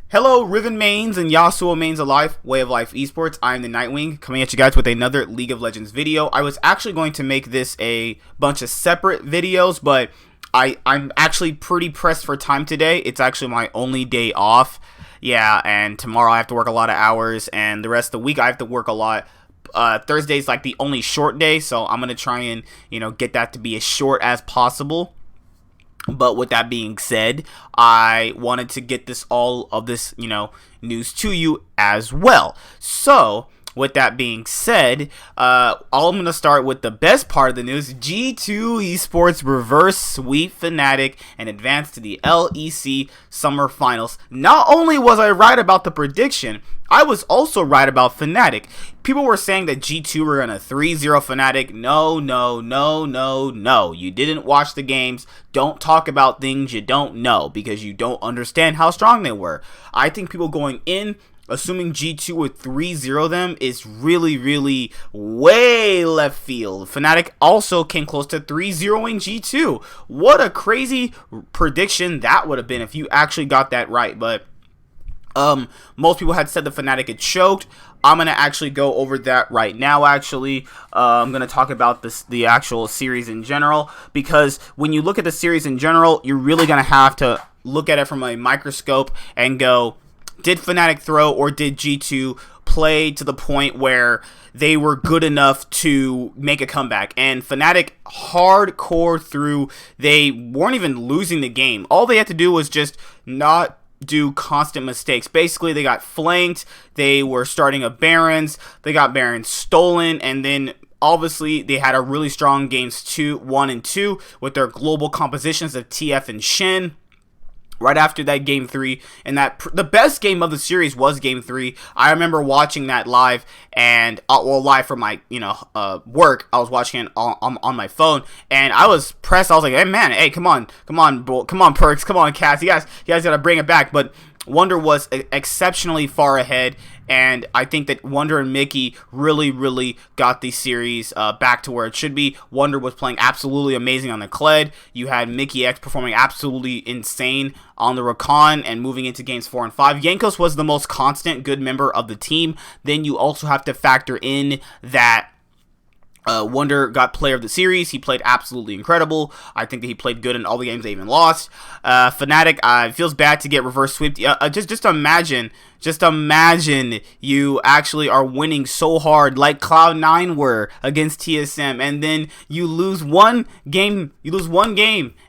Hello, Riven mains and Yasuo mains alive, Way of Life Esports. I'm the Nightwing, coming at you guys with another League of Legends video. I was actually going to make this a bunch of separate videos, but I'm actually pretty pressed for time today. It's actually my only day off. Yeah, and tomorrow I have to work a lot of hours, and the rest of the week I have to work a lot. Thursday's like the only short day, so I'm going to try and, get that to be as short as possible. But with that being said, I wanted to get all of this, news to you as well. So, with that being said, I'm going to start with the best part of the news. G2 Esports reverse sweep Fnatic and advance to the LEC Summer Finals. Not only was I right about the prediction, I was also right about Fnatic. People were saying that G2 were going to 3-0 Fnatic. No. You didn't watch the games. Don't talk about things you don't know because you don't understand how strong they were. I think people going in assuming G2 would 3-0 them is really way left field. Fnatic also came close to 3-0ing G2. What a crazy prediction that would have been if you actually got that right. But most people had said the Fnatic had choked. I'm going to actually go over that right now, actually. I'm going to talk about the actual series in general, because when you look at the series in general, you're really going to have to look at it from a microscope and go, did Fnatic throw, or did G2 play to the point where they were good enough to make a comeback? And Fnatic hardcore through. They weren't even losing the game. All they had to do was just not do constant mistakes. Basically, they got flanked. They were starting a Barons. They got Barons stolen, and then obviously they had a really strong games 1 and 2 with their global compositions of TF and Shen. Right after that game 3, and the best game of the series was game 3. I remember watching that live, and live from my work. I was watching it on my phone, and I was pressed. I was like, hey man, hey, come on, Perks, come on, Cass, you guys gotta bring it back. But Wonder was exceptionally far ahead, and I think that Wonder and Mickey really got the series back to where it should be. Wonder was playing absolutely amazing on the Kled. You had Mickey X performing absolutely insane on the Rakan and moving into games 4 and 5. Jankos was the most constant good member of the team. Then you also have to factor in that Wonder got player of the series. He played absolutely incredible. I think that he played good in all the games they even lost. Fnatic, it feels bad to get reverse swept. Just imagine you actually are winning so hard like Cloud9 were against TSM, and then you lose one game,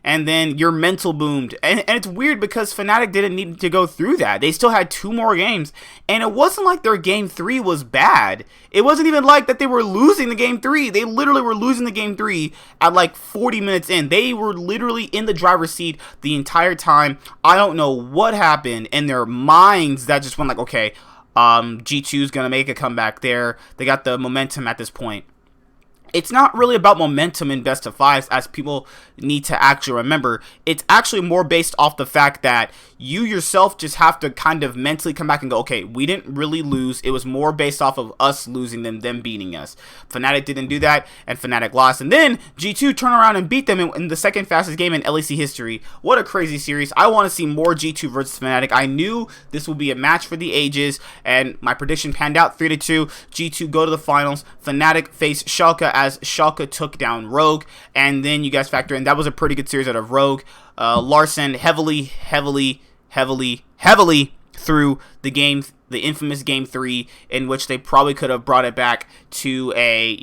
and then you're mental boomed. And it's weird because Fnatic didn't need to go through that. They still had 2 more games, and it wasn't like their game 3 was bad. It wasn't even like that they were losing the game 3. They literally were losing the game 3 at like 40 minutes in. They were literally in the driver's seat the entire time. I don't know what happened in their minds that just went like, okay, G2's gonna make a comeback there. They got the momentum at this point. It's not really about momentum in best of 5s, as people need to actually remember. It's actually more based off the fact that you yourself just have to kind of mentally come back and go, okay, we didn't really lose. It was more based off of us losing than them beating us. Fnatic didn't do that, and Fnatic lost. And then G2 turned around and beat them in the second fastest game in LEC history. What a crazy series. I want to see more G2 versus Fnatic. I knew this would be a match for the ages, and my prediction panned out 3-2. G2 go to the finals. Fnatic face Schalke as Schalke took down Rogue. And then you guys factor in, that was a pretty good series out of Rogue. Larson heavily through the game, the infamous game 3, in which they probably could have brought it back to a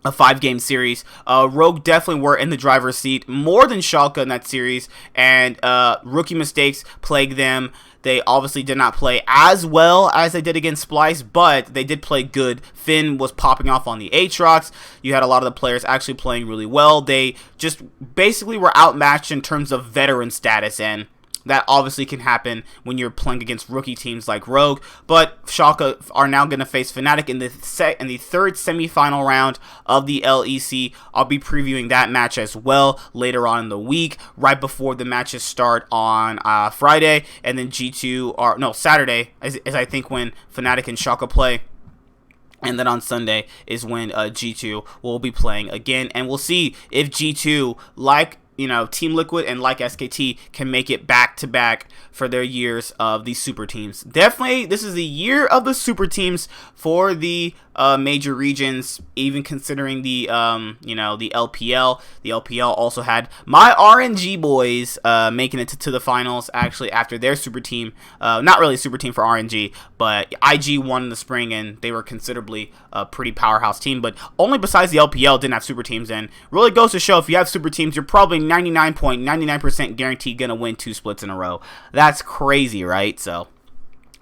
5-game series. Rogue definitely were in the driver's seat more than Schalke in that series, and rookie mistakes plagued them. They obviously did not play as well as they did against Splice, but they did play good. Finn was popping off on the Aatrox. You had a lot of the players actually playing really well. They just basically were outmatched in terms of veteran status, and That obviously can happen when you're playing against rookie teams like Rogue, but Schalke are now going to face Fnatic in the third semifinal round of the LEC. I'll be previewing that match as well later on in the week, right before the matches start on Friday, and then Saturday is I think when Fnatic and Schalke play. And then on Sunday is when G2 will be playing again, and we'll see if G2, like Team Liquid and like SKT, can make it back-to-back for their years of these super teams. Definitely, this is the year of the super teams for the major regions, even considering the the LPL. The LPL also had my RNG boys making it to the finals, actually, after their super team. Not really a super team for RNG, but IG won in the spring, and they were considerably a pretty powerhouse team. But only besides the LPL didn't have super teams, and really goes to show if you have super teams, you're probably 99.99% guaranteed gonna win 2 splits in a row. That's crazy, right? So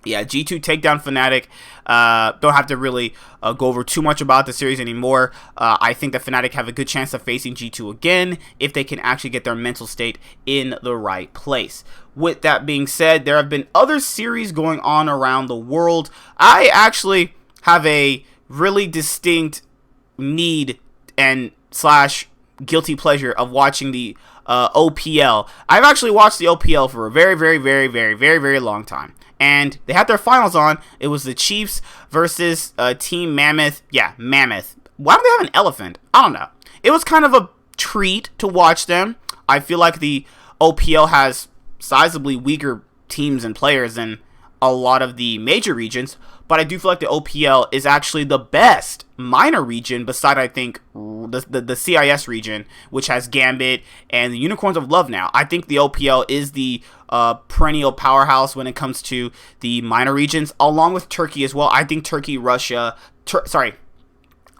yeah, G2 take down Fnatic. Don't have to really go over too much about the series anymore. I think that Fnatic have a good chance of facing G2 again if they can actually get their mental state in the right place. With that being said, there have been other series going on around the world. I actually have a really distinct need and / guilty pleasure of watching the OPL. I've actually watched the OPL for a very long time, and they had their finals on. It was the Chiefs versus Team Mammoth. Yeah, Mammoth. Why do they have an elephant? I don't know. It was kind of a treat to watch them. I feel like the OPL has sizably weaker teams and players than a lot of the major regions, but I do feel like the OPL is actually the best minor region beside, I think, the CIS region, which has Gambit and the Unicorns of Love now. I think the OPL is the perennial powerhouse when it comes to the minor regions, along with Turkey as well. I think Turkey, Russia,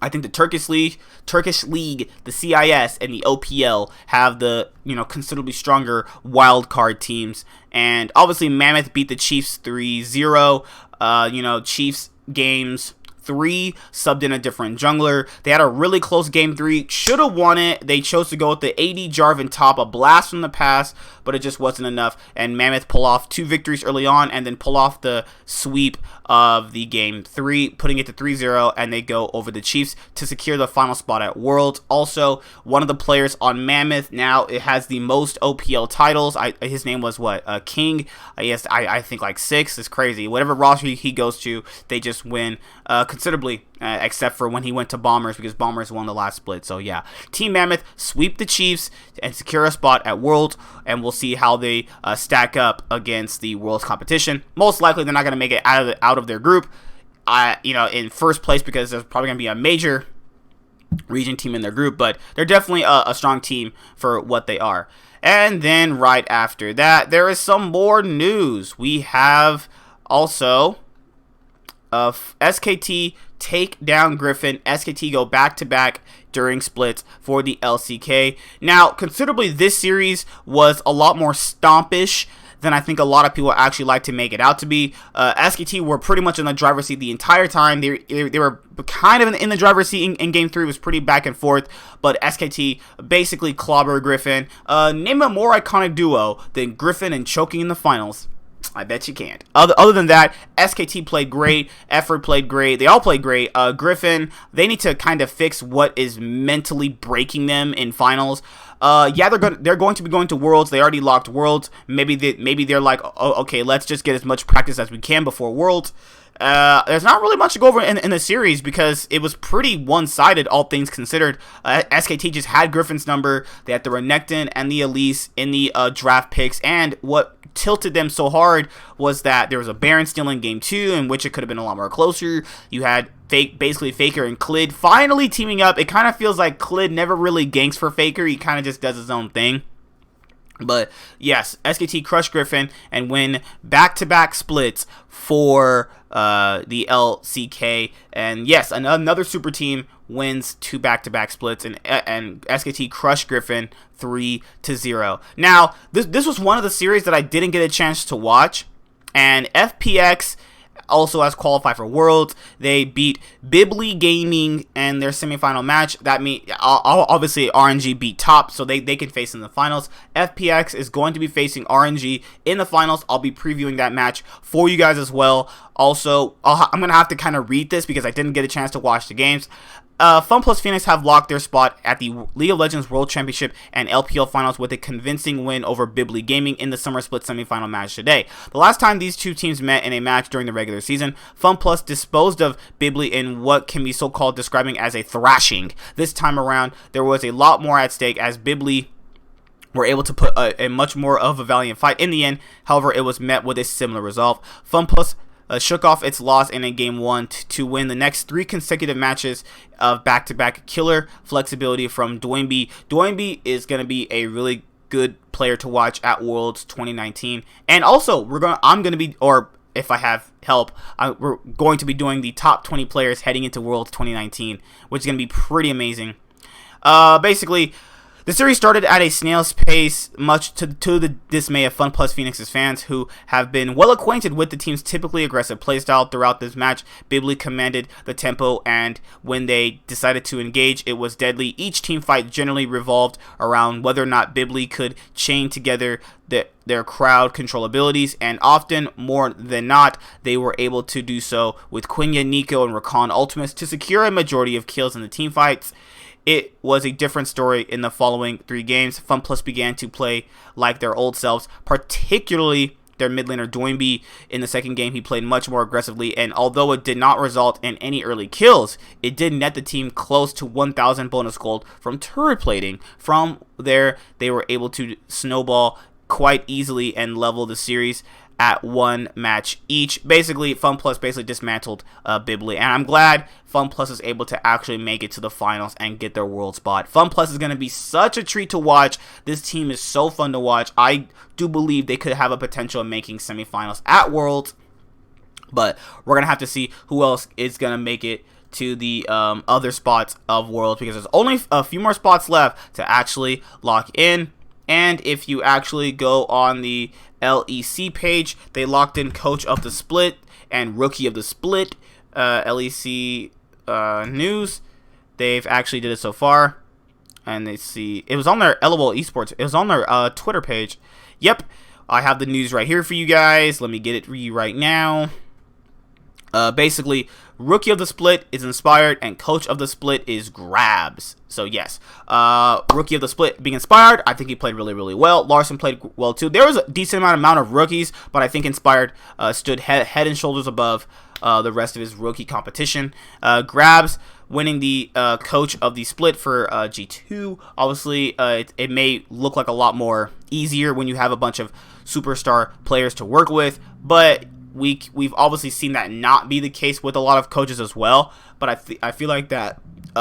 I think the Turkish League, the CIS, and the OPL have the considerably stronger wild card teams. And obviously, Mammoth beat the Chiefs 3-0. Chiefs games 3 subbed in a different jungler. They had a really close game 3. Should have won it. They chose to go with the AD Jarvan top, a blast from the past, but it just wasn't enough. And Mammoth pull off 2 victories early on, and then pull off the sweep of the game 3, putting it to 3-0, and they go over the Chiefs to secure the final spot at Worlds. Also, one of the players on Mammoth now, it has the most OPL titles. His name was King. Yes, I think like 6. It's crazy. Whatever roster he goes to, they just win considerably, except for when he went to Bombers, because Bombers won the last split. So yeah, Team Mammoth sweep the Chiefs and secure a spot at Worlds, and we'll see how they stack up against the Worlds competition. Most likely, they're not going to make it out of their group, in first place, because there's probably going to be a major region team in their group, but they're definitely a strong team for what they are. And then right after that, there is some more news. We have also SKT take down Griffin. SKT go back-to-back during splits for the LCK. Now, considerably, this series was a lot more stompish than I think a lot of people actually like to make it out to be. SKT were pretty much in the driver's seat the entire time. They were kind of in the driver's seat in Game 3. It was pretty back and forth, but SKT basically clobbered Griffin. Name a more iconic duo than Griffin and choking in the finals. I bet you can't. Other than that, SKT played great. Effort played great. They all played great. Griffin, they need to kind of fix what is mentally breaking them in finals. Yeah, they're going to be going to Worlds. They already locked Worlds. Maybe they're like, oh, okay, let's just get as much practice as we can before Worlds. There's not really much to go over in the series because it was pretty one-sided, all things considered. SKT just had Griffin's number. They had the Renekton and the Elise in the draft picks, and what tilted them so hard was that there was a Baron steal in Game 2, in which it could have been a lot more closer. You had basically Faker and Klid finally teaming up. It kind of feels like Klid never really ganks for Faker. He kind of just does his own thing. But yes, SKT crushed Griffin and win back-to-back splits for the LCK. And yes, another super team wins 2 back-to-back splits, and SKT crushed Griffin 3-0. Now, this was one of the series that I didn't get a chance to watch, and FPX also has qualified for Worlds. They beat Bibli Gaming in their semifinal match. That means obviously RNG beat Top, so they can face in the finals. FPX is going to be facing RNG in the finals. I'll be previewing that match for you guys as well. Also, I'm going to have to kind of read this because I didn't get a chance to watch the games. FunPlus Phoenix have locked their spot at the League of Legends World Championship and LPL Finals with a convincing win over Bibli Gaming in the Summer Split semifinal match today. The last time these two teams met in a match during the regular season, FunPlus disposed of Bibli in what can be so-called describing as a thrashing. This time around, there was a lot more at stake as Bibli were able to put a much more of a valiant fight in the end. However, it was met with a similar resolve. FunPlus shook off its loss in a game 1 to win the next 3 consecutive matches of back-to-back killer flexibility from Doinby. Doinby is going to be a really good player to watch at Worlds 2019. And also, I'm going to be, or if I have help, we're going to be doing the top 20 players heading into Worlds 2019, which is going to be pretty amazing. Basically, the series started at a snail's pace, much to the dismay of FunPlus Phoenix's fans, who have been well acquainted with the team's typically aggressive playstyle throughout this match. Bibli commanded the tempo, and when they decided to engage, it was deadly. Each team fight generally revolved around whether or not Bibli could chain together their crowd control abilities, and often, more than not, they were able to do so with Quenya, Nico, and Rakan ultimates to secure a majority of kills in the team fights. It was a different story in the following 3 games. FunPlus began to play like their old selves, particularly their mid laner Doinby. In the second game, he played much more aggressively, and although it did not result in any early kills, it did net the team close to 1,000 bonus gold from turret plating. From there, they were able to snowball quite easily and level the series at 1 match each. Basically, FunPlus dismantled Bibli, and I'm glad FunPlus is able to actually make it to the finals and get their world spot. FunPlus is going to be such a treat to watch. This team is so fun to watch. I do believe they could have a potential of making semifinals at Worlds, but we're going to have to see who else is going to make it to the other spots of Worlds, because there's only a few more spots left to actually lock in. And if you actually go on the LEC page, they locked in Coach of the Split and Rookie of the Split. LEC news, they've actually did it so far, and they see it was on their LOL Esports. It was on their Twitter page. Yep, I have the news right here for you guys. Let me get it for you right now. Basically, Rookie of the Split is Inspired, and Coach of the Split is Grabbz. So yes, Rookie of the Split being Inspired, I think he played really, really well. Larson played well too. There was a decent amount of rookies, but I think Inspired stood head and shoulders above the rest of his rookie competition. Grabbz winning the Coach of the Split for G2. Obviously, it may look like a lot more easier when you have a bunch of superstar players to work with, but we've obviously seen that not be the case with a lot of coaches as well. But I feel like that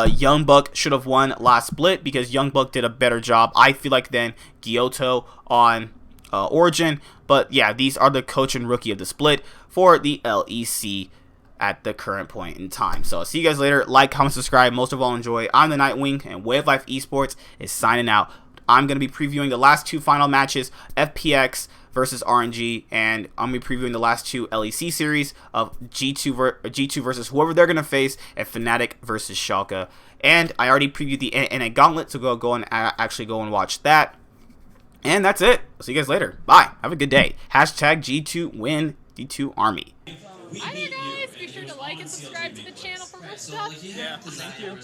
Young Buck should have won last split because Young Buck did a better job, I feel like, than Gyoto on Origin. But yeah, these are the Coach and Rookie of the Split for the LEC at the current point in time. So see you guys later. Like, comment, subscribe. Most of all, enjoy. I'm the Nightwing, and Way of Life Esports is signing out. I'm going to be previewing the last 2 final matches, FPX versus RNG, and I'm going to be previewing the last 2 LEC series of G2 versus whoever they're going to face, and Fnatic versus Schalke. And I already previewed the NA Gauntlet, so go and actually go and watch that. And that's it. I'll see you guys later. Bye. Have a good day. Hashtag G2 win D2 Army. Hi there, guys. Be sure to like and subscribe to the channel for more stuff. Yeah, thank you.